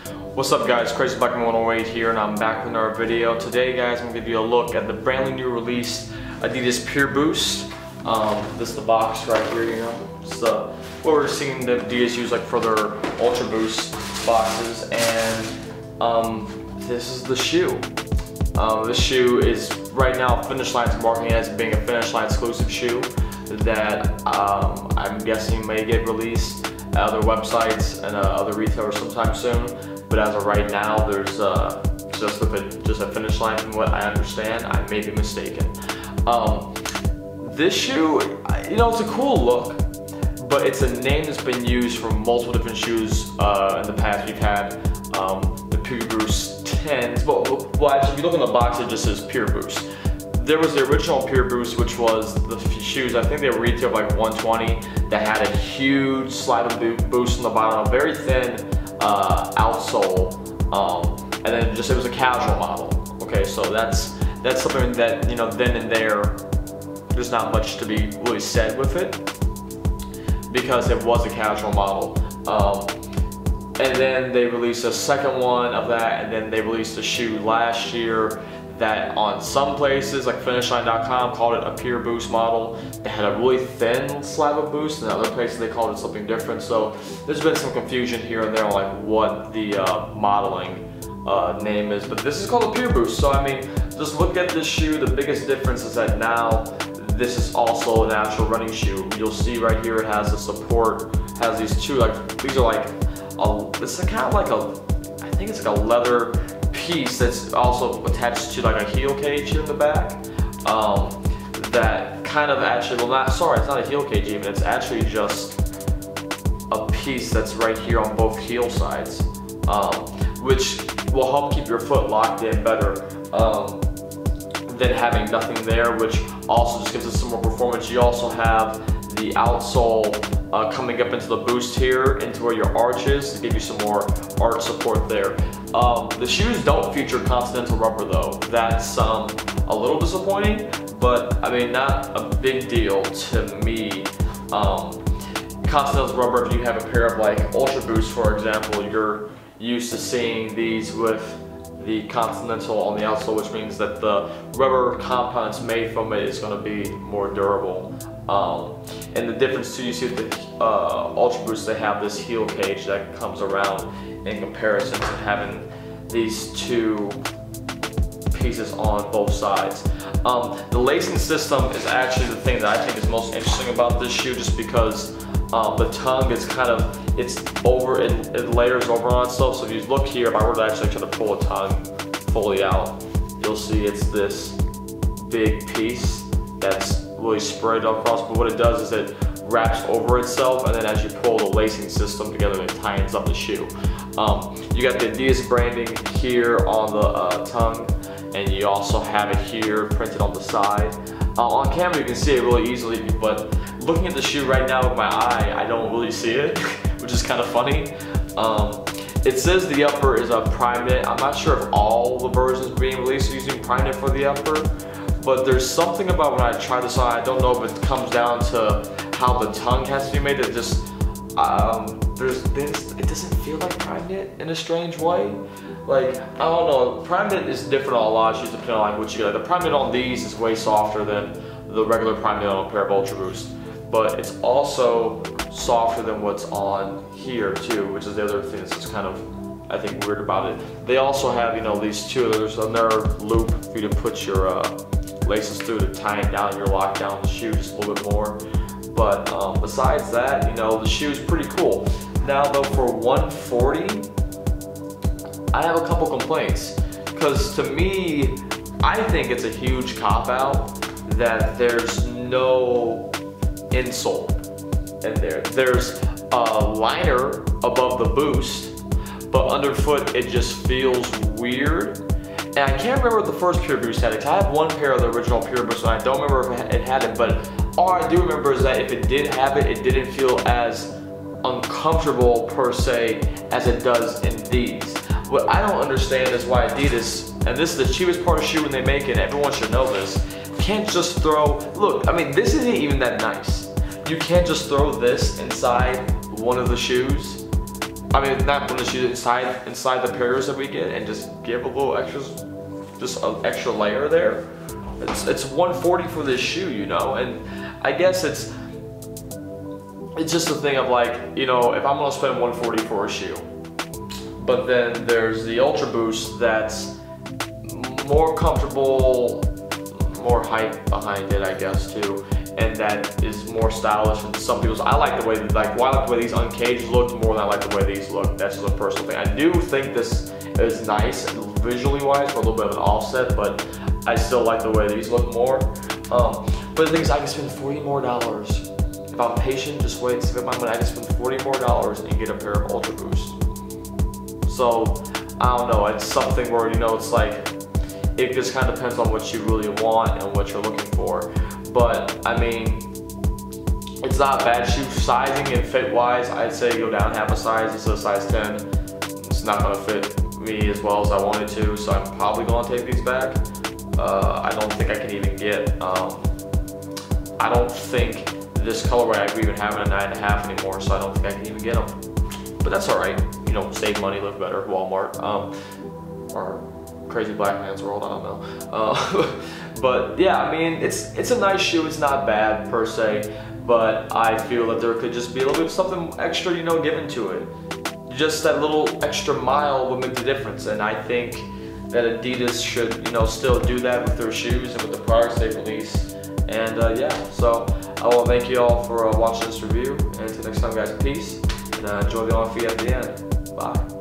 What's up guys, Crazy Black 108 here, and I'm back with another video. Today guys, I'm going to give you a look at the brand new released Adidas Pure Boost. This is the box right here, you know. It's what we're seeing the Adidas use like for their Ultra Boost boxes, and this is the shoe. This shoe is right now Finish Line's marketing as being a Finish Line exclusive shoe that I'm guessing may get released at other websites and other retailers sometime soon. But as of right now, there's just a Finish Line from what I understand. I may be mistaken. This shoe, you know, it's a cool look, but it's a name that's been used for multiple different shoes in the past. We've had the Pure Boost 10s. Well, actually, if you look on the box, it just says Pure Boost. There was the original Pure Boost, which was the shoes, I think they retailed like $120, that had a huge slide of boost on the bottom, a very thin outsole, and then just it was a casual model. Okay, so that's something that, you know, then and there's not much to be really said with it because it was a casual model. And then they released a second one of that, and then they released a shoe last year that on some places like finishline.com called it a Pure Boost model. They had a really thin slab of boost, and other places they called it something different. So there's been some confusion here and there on like what the modeling name is, but this is called a Pure Boost. So I mean, just look at this shoe. The biggest difference is that now this is also an actual running shoe. You'll see right here it has a support, has these two, like these are like it's kind of like I think it's like a leather piece that's also attached to like a heel cage here in the back. That kind of actually, well, it's not a heel cage even, it's actually just a piece that's right here on both heel sides, which will help keep your foot locked in better than having nothing there, which also just gives it some more performance. You also have the outsole coming up into the boost here, into where your arch is, to give you some more arch support there. The shoes don't feature Continental rubber though. That's a little disappointing, but I mean, not a big deal to me. Continental rubber, if you have a pair of like Ultra Boost, for example, you're used to seeing these with the Continental on the outsole, which means that the rubber compounds made from it is going to be more durable. And the difference too, you see with the Ultra Boost, they have this heel cage that comes around in comparison to having these two pieces on both sides. The lacing system is actually the thing that I think is most interesting about this shoe, just because the tongue is kind of, it's over, it layers over on itself. So if you look here, if I were to actually try to pull a tongue fully out, you'll see it's this big piece that's really spread across, but what it does is it wraps over itself, and then as you pull the lacing system together, it tightens up the shoe. You got the Adidas branding here on the tongue, and you also have it here printed on the side. On camera you can see it really easily, but looking at the shoe right now with my eye, I don't really see it, which is kind of funny. It says the upper is a prime knit. I'm not sure if all the versions being released are using prime knit for the upper, but there's something about when I try this on, I don't know if it comes down to how the tongue has to be made, that just it doesn't feel like prime knit in a strange way. Like, I don't know, prime knit is different on a lot of shoes depending on like what you get. The prime knit on these is way softer than the regular prime knit on a pair of Ultra Boost, but it's also softer than what's on here too, which is the other thing that's just kind of, I think, weird about it. They also have, you know, these two, there's another loop for you to put your laces through to tighten down your lockdown the shoe just a little bit more. But besides that, you know, the shoe is pretty cool. Now though, for $140, I have a couple complaints, because to me, I think it's a huge cop-out that there's no insole in there. There's a liner above the boost, but underfoot it just feels weird. And I can't remember what the first Pure Boost had it, because I have one pair of the original Pure Boost, and I don't remember if it had it, but all I do remember is that if it did have it, it didn't feel as uncomfortable per se as it does in these. What I don't understand is why Adidas, and this is the cheapest part of shoe when they make it, everyone should know this, can't just throw, look, I mean, this isn't even that nice. You can't just throw this inside one of the shoes I mean, not put the shoes inside the pairs that we get, and just give a little extras, just an extra layer there. It's $140 for this shoe, you know, and I guess it's just a thing of like, you know, if I'm gonna spend $140 for a shoe, but then there's the Ultra Boost that's more comfortable, more hype behind it, I guess, too, and that is more stylish than some people's. I like the way, like, well, I like the way these uncaged look more than I like the way these look. That's just a personal thing. I do think this is nice visually wise for a little bit of an offset, but I still like the way these look more. But the thing is, I can spend $40 more. If I'm patient, just wait, save my money, I can spend $40 more and get a pair of Ultra Boost. So, I don't know, it's something where, you know, it's like, it just kind of depends on what you really want and what you're looking for. But, I mean, it's not a bad shoe sizing and fit wise. I'd say go down half a size instead of size 10. It's not gonna fit me as well as I wanted to, so I'm probably gonna take these back. I don't think I can even get, I don't think this colorway I even have in a 9.5 anymore, so I don't think I can even get them. But that's alright, you know, save money, live better, Walmart, or Crazy Black Man's World, I don't know. But yeah, I mean, it's a nice shoe, it's not bad per se, but I feel that there could just be a little bit of something extra, you know, given to it. Just that little extra mile would make the difference, and I think that Adidas should, you know, still do that with their shoes and with the products they release. And yeah, so I want to thank you all for watching this review, and until next time, guys, peace, and enjoy the on feed at the end. Bye.